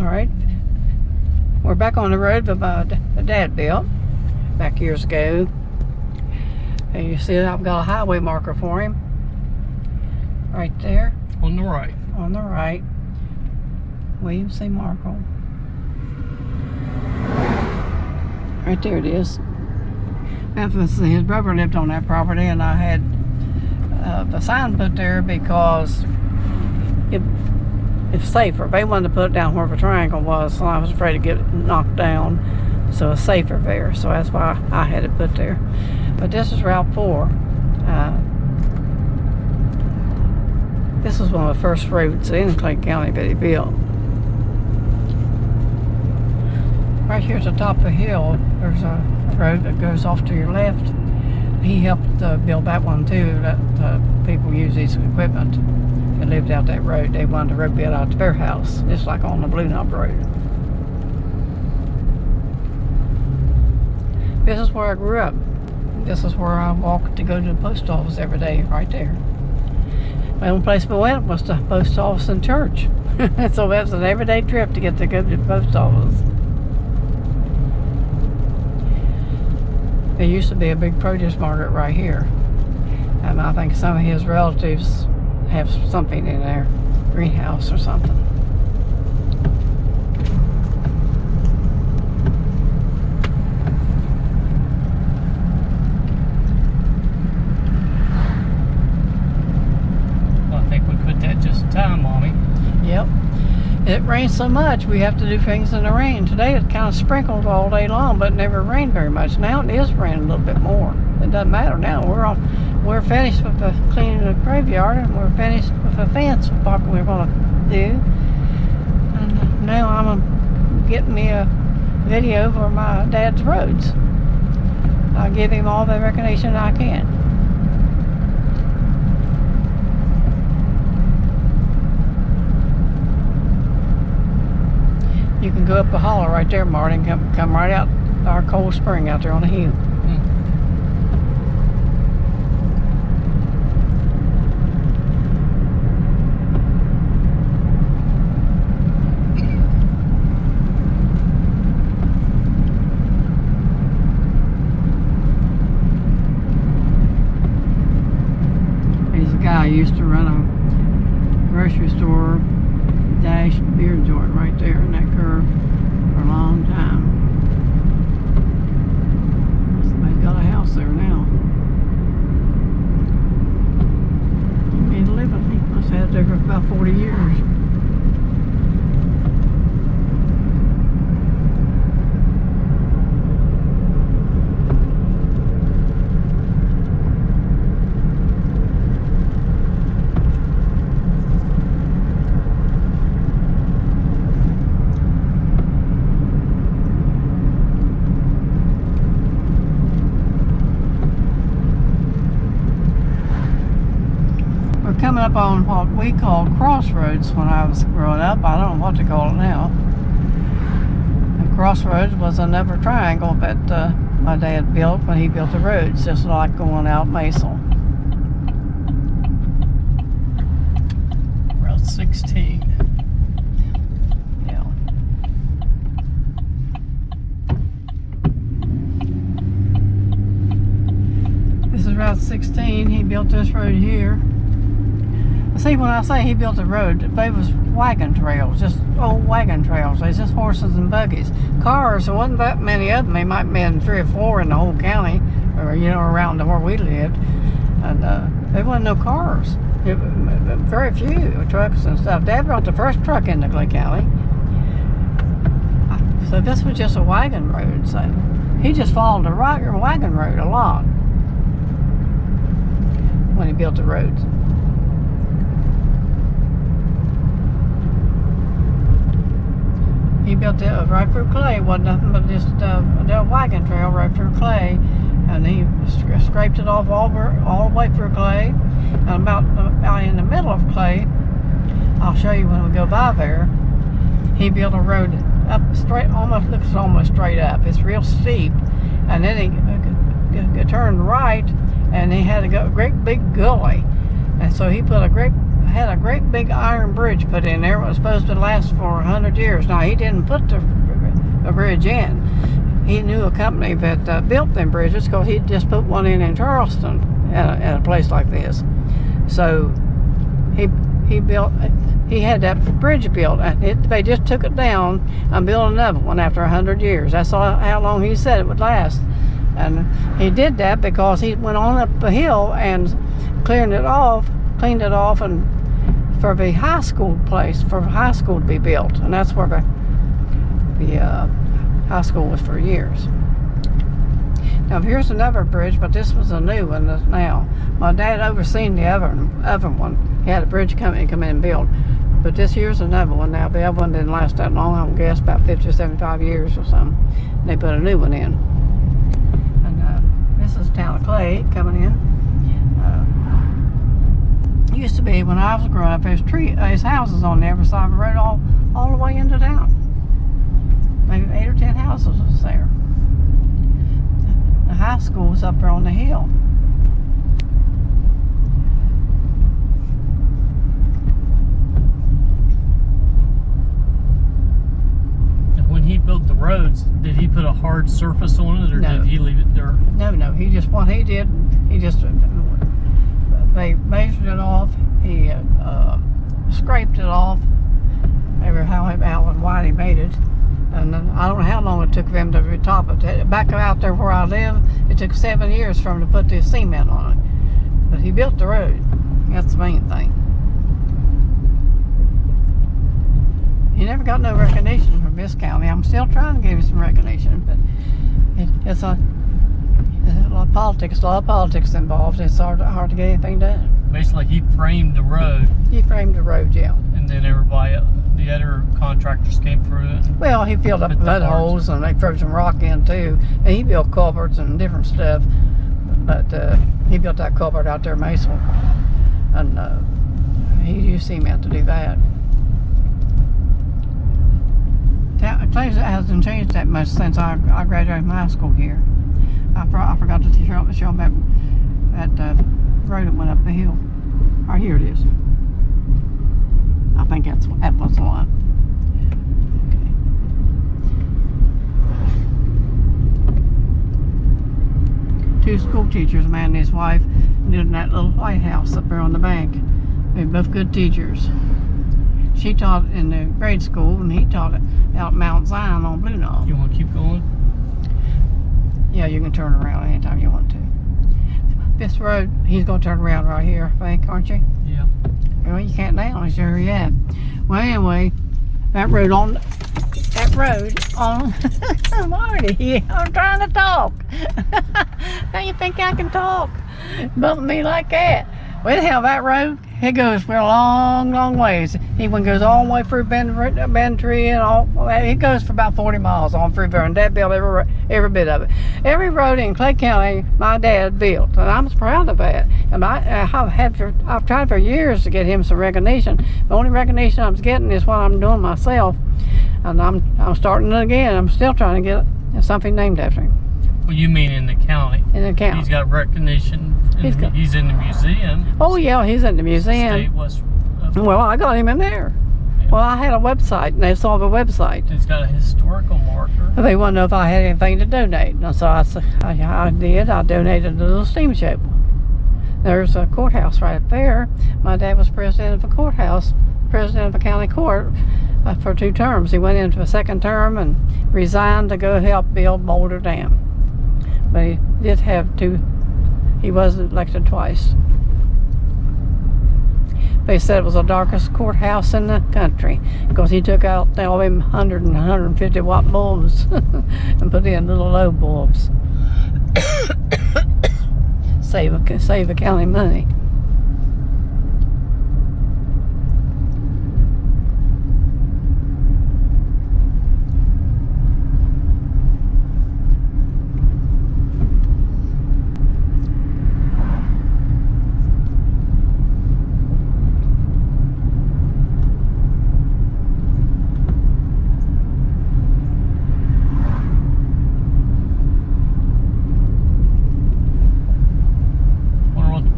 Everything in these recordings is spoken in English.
Alright, we're back on the road that my dad built back years ago. And you see I've got a highway marker for him. Right there. On the right. On the right. William C. Markle. Right there it is. His brother lived on that property, and I had the sign put there because it's safer. They wanted to put it down where the triangle was, so I was afraid to get it knocked down. So it's safer there. So that's why I had it put there. But this is Route 4. This was one of the first roads in Clay County that he built. Right here at the top of the hill, there's a road that goes off to your left. He helped build that one too. That people use these equipment. They lived out that road. They wanted the road built out to their house, just like on the Blue Knob Road. This is where I grew up. This is where I walked to go to the post office every day, right there. The only place we went was the post office and church. So that was an everyday trip to get to go to the post office. There used to be a big produce market right here. And I think some of his relatives have something in their greenhouse or something. Well, I think we put that just in time, Mommy. Yep. It rains so much, we have to do things in the rain. Today it kind of sprinkled all day long, but it never rained very much. Now it is raining a little bit more. It doesn't matter now. We're finished with the cleaning the graveyard, and we're finished with the fence part we're going to do. And now I'm getting me a video for my dad's roads. I'll give him all the recognition I can. You can go up the hollow right there, Martin, and come right out our cold spring out there on the hill. He's a guy who used to run a grocery store dash beer joint right there in that curve for a long time. Somebody's got a house there now. He made a living. He must have had it there for about 40 years. Coming up on what we called crossroads when I was growing up. I don't know what to call it now. And crossroads was another triangle that my dad built when he built the roads, just like going out Maysel. Route 16. Yeah. This is Route 16. He built this road here. See, when I say he built a road, they was wagon trails, just old wagon trails. They just horses and buggies. Cars, there wasn't that many of them. They might have been 3 or 4 in the whole county, or around where we lived. And there wasn't no cars. Very few trucks and stuff. Dad brought the first truck into Clay County. So this was just a wagon road. So he just followed the wagon road a lot when he built the roads. He built it right through clay. It wasn't nothing but just a wagon trail right through clay, and he scraped it off all the way through clay. And about in the middle of clay, I'll show you when we go by there. He built a road up straight, looks almost straight up. It's real steep, and then he turned right, and he had a great big gully, and so he put a great had a great big iron bridge put in there. It was supposed to last for 100 years. Now, he didn't put the bridge in. He knew a company that built them bridges, because he just put one in Charleston at a place like this. So he had that bridge built. They just took it down and built another one after 100 years. That's how long he said it would last. And he did that because he went on up the hill and cleaned it off, and for the high school place, for high school to be built. And that's where the high school was for years. Now here's another bridge, but this was a new one now. My dad overseen the other one. He had a bridge company come in and build. But this here's another one now. The other one didn't last that long. I would guess about 50 or 75 years or something. And they put a new one in. And this is town of Clay coming in. Used to be, when I was growing up, there's houses on every side of the road all the way into town. Maybe 8 or 10 houses was there. The high school was up there on the hill. When he built the roads, did he put a hard surface on it, or No. did he leave it dirt? No, he just they measured it off. He scraped it off. Maybe how wide he made it. And then, I don't know how long it took for him to retop it. Back out there where I live, it took 7 years for him to put the cement on it. But he built the road. That's the main thing. He never got no recognition from this county. I'm still trying to give him some recognition, but it's a lot of politics involved. It's hard to get anything done. Basically, he framed the road. He framed the road, yeah. And then the other contractors came through it. Well, he filled up mud holes, and they threw some rock in too. And he built culverts and different stuff. But he built that culvert out there, Mason. And he used cement to do that. Clay hasn't changed that much since I graduated from high school here. I forgot to show him that road that went up the hill. Oh, here it is. I think that was the one. Okay. 2 school teachers, a man and his wife, lived in that little white house up there on the bank. They're both good teachers. She taught in the grade school, and he taught it out Mount Zion on Blue Knob. You want to keep going? Yeah, you can turn around anytime you want to. This road, he's going to turn around right here, I think, aren't you? Yeah. Well, you can't now, he's sure you have. Well, anyway, that road on Marty, I'm trying to talk. How you think I can talk? Bumping me like that. Well, anyhow, that road, it goes for a long, long ways. It goes all the way through Bend Tree and all. It goes for about 40 miles on through there, and Dad built every bit of it. Every road in Clay County, my dad built, and I'm proud of that. And I've tried for years to get him some recognition. The only recognition I'm getting is what I'm doing myself, and I'm starting it again. I'm still trying to get something named after him. Well, you mean in the county? In the county. He's got recognition. He's in the museum. Oh yeah, he's in the museum. State West. Well, I got him in there. Yeah. Well, I had a website, and they saw the website. He's got a historical marker. They wanted to know if I had anything to donate, and so I did. I donated a little steamship. There's a courthouse right up there. My dad was president of the courthouse, president of the county court for 2 terms. He went into a 2nd term and resigned to go help build Boulder Dam. But he did have 2. He was elected twice. They said it was the darkest courthouse in the country because he took out all them 100 and 150 watt bulbs and put in little low bulbs. save the county money.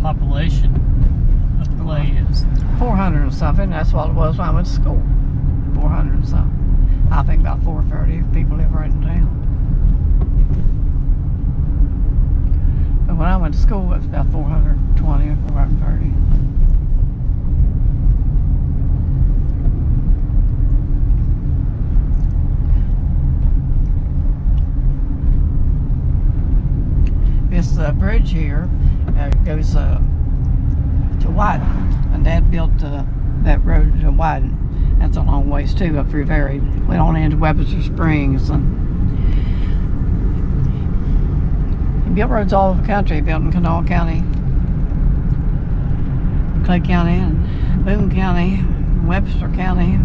Population 400 or something. That's what it was when I went to school. 400 or something. I think about 430 people live right in town. But when I went to school, it was about 420 or 430. This bridge here goes to Wyden, and Dad built that road to Wyden. That's a long ways too, up through there. He went on into Webster Springs, and he built roads all over the country. He built in Kanawha County, Clay County, and Boone County, Webster County.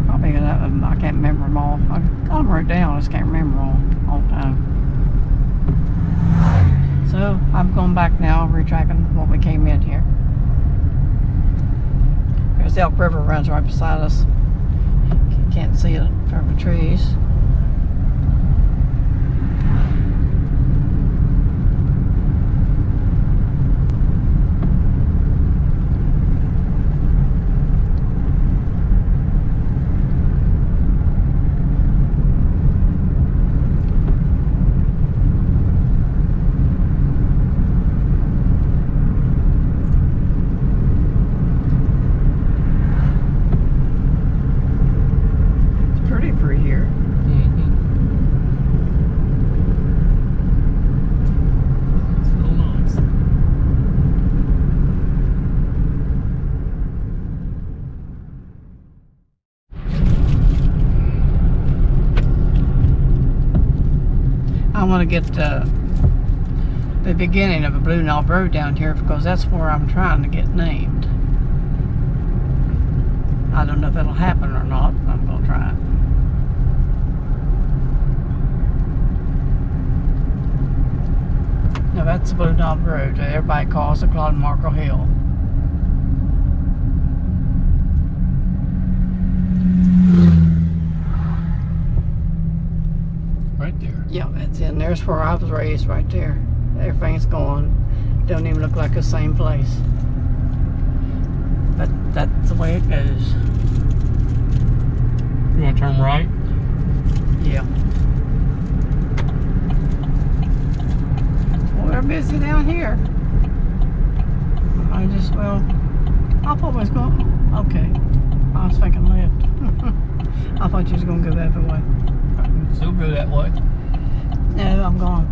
Probably I can't remember them all. I got them wrote down. I just can't remember all the time. So I'm going back now, retracking what we came in here. There's the Elk River runs right beside us. Can't see it from the trees. I want to get the beginning of a Blue Knob Road down here because that's where I'm trying to get named. I don't know if it'll happen or not. I'm going to try it. Now that's the Blue Knob Road that everybody calls the Claude Markle Hill. Right there. Yeah, that's it. And there's where I was raised, right there. Everything's gone. Don't even look like the same place. But that's the way it goes. You want to turn right? Yeah. Well, we're busy down here. I thought we was going. Okay. I was thinking left. I thought you was going to go the other way. Still go that way. No, I'm going